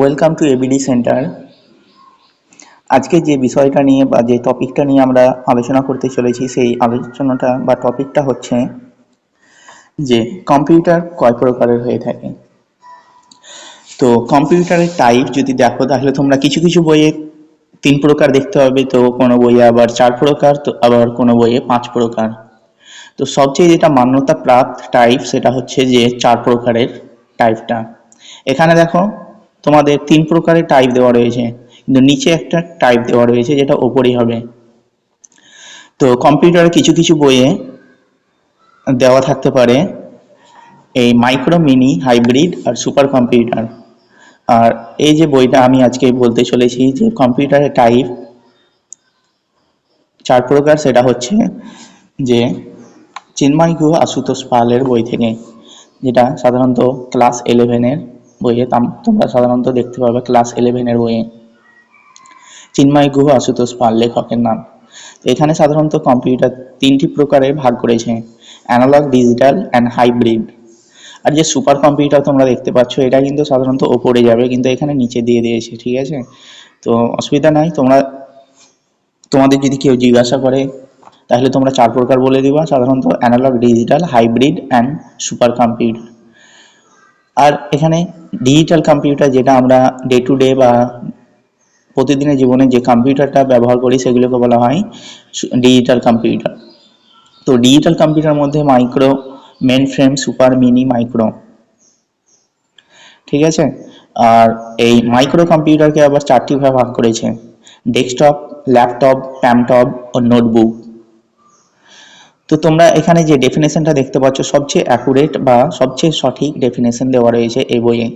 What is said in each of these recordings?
Welcome to ABD centre. আজকে যে বিষয়টা নিয়ে বা যে টপিকটা নিয়ে আমরা আলোচনা করতে চলেছি, সেই আলোচনাটা বা টপিকটা হচ্ছে যে কম্পিউটার কয় প্রকারের হয়ে থাকে। তো কম্পিউটারের টাইপ যদি দেখো, তাহলে তোমরা কিছু কিছু বইয়ে 3 প্রকার দেখতে হবে, তো কোনো বইয়ে আবার 4 প্রকার, তো আবার কোনো বইয়ে 5 প্রকার। তো সবচেয়ে যেটা মান্যতা প্রাপ্ত টাইপ সেটা হচ্ছে যে 4 প্রকারের টাইপটা। এখানে দেখো তোমাদের 3 প্রকারের টাইপ দেওয়া রয়েছে, কিন্তু নিচে একটা টাইপ দেওয়া রয়েছে যেটা ওপরেই হবে। তো কম্পিউটারে কিছু কিছু বইয়ে দেওয়া থাকতে পারে এই মাইক্রো, মিনি, হাইব্রিড আর সুপার কম্পিউটার। আর এই যে বইটা আমি আজকে বলতে চলেছি যে কম্পিউটারের টাইপ 4 প্রকার, সেটা হচ্ছে যে চিন্ময় গুহ, আশুতোষ পালের বই থেকে, যেটা সাধারণত ক্লাস 11-এর বইয়ে তোমরা সাধারণত দেখতে পাবে। ক্লাস 11-এর বইয়ে চিন্ময় গুহ, আশুতোষ পাল লেখকের নাম। এখানে সাধারণত কম্পিউটার 3টি প্রকারে ভাগ করেছে: অ্যানালগ, ডিজিটাল অ্যান্ড হাইব্রিড। আর যে সুপার কম্পিউটার তোমরা দেখতে পাচ্ছ, এটা কিন্তু সাধারণত ওপরে যাবে, কিন্তু এখানে নিচে দিয়ে দিয়েছে, ঠিক আছে? তো অসুবিধা নাই, তোমাদের যদি কেউ জিজ্ঞাসা করে তাহলে তোমরা 4 প্রকার বলে দিবা, সাধারণত analog, digital, hybrid and super computer. আর এখানে ডিজিটাল কম্পিউটার, যেটা আমরা ডে টু ডে বা প্রতিদিনের জীবনে যে কম্পিউটারটা ব্যবহার করি, সেগুলোকে বলা হয় ডিজিটাল কম্পিউটার। তো ডিজিটাল কম্পিউটার মধ্যে micro, mainframe, super, mini, micro, ঠিক আছে? আর এই মাইক্রো কম্পিউটারকে আবার 4টি ভাগে ভাগ করেছে: ডেস্কটপ, ল্যাপটপ, প্যামটপ ও নোটবুক। তো তোমরা এখানে যে ডেফিনেশনটা দেখতে পাচ্ছ, সবচেয়ে অ্যাকুরেট বা সবচেয়ে সঠিক ডেফিনেশন দেওয়া রয়েছে এই বইয়ে।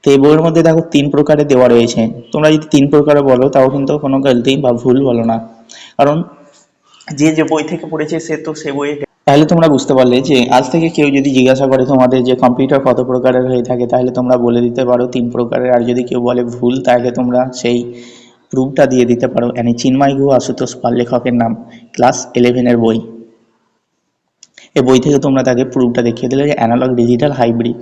তো এই বইয়ের মধ্যে দেখো 3 প্রকারে দেওয়া রয়েছে। তোমরা যদি 3 প্রকারে বলো, তাও কিন্তু কোনো গলতি বা ভুল বলো না, কারণ যে যে বই থেকে পড়েছে সে তো সে বইয়ে। তাহলে তোমরা বুঝতে পারলে যে আজ থেকে কেউ যদি জিজ্ঞাসা করে তোমাদের যে কম্পিউটার কত প্রকারের হয়ে থাকে, তাহলে তোমরা বলে দিতে পারো 3 প্রকারের। আর যদি কেউ বলে ভুল, তাহলে তোমরা সেই প্রুফটা দিয়ে দিতে পারো। চিন্ময় গুহ, আশুতোষ পাল লেখকের নাম, ক্লাস 11-এর বই। এই বই থেকে তোমরা তাকে প্রুফটা দেখিয়ে দিলে যে অ্যানালগ, ডিজিটাল, হাইব্রিড।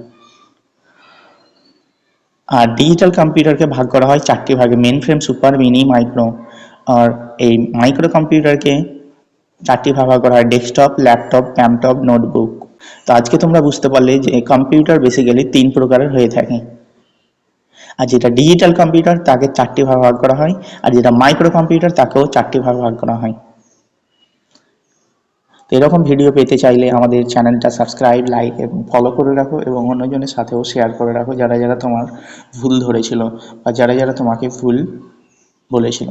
আর ডিজিটাল কম্পিউটারকে ভাগ করা হয় 4টি ভাগে: mainframe, super, mini, micro. আর এই মাইক্রো কম্পিউটারকে 4টি ভাগ করা হয়: ডেস্কটপ, ল্যাপটপ, প্যামটপ, নোটবুক। তো আজকে তোমরা বুঝতে পারলে যে কম্পিউটার বেসিক্যালি 3 প্রকারের হয়ে থাকে। আর যেটা ডিজিটাল কম্পিউটার, তাকে 4টি ভাগ করা হয়। আর যেটা মাইক্রো কম্পিউটার, তাকেও 4টি ভাগ করা হয়। তো এরকম ভিডিও পেতে চাইলে আমাদের চ্যানেলটা সাবস্ক্রাইব, লাইক এবং ফলো করে রাখো, এবং অন্যজনের সাথেও শেয়ার করে রাখো, যারা যারা তোমার ভুল ধরেছিল বা যারা যারা তোমাকে ভুল বলেছিল।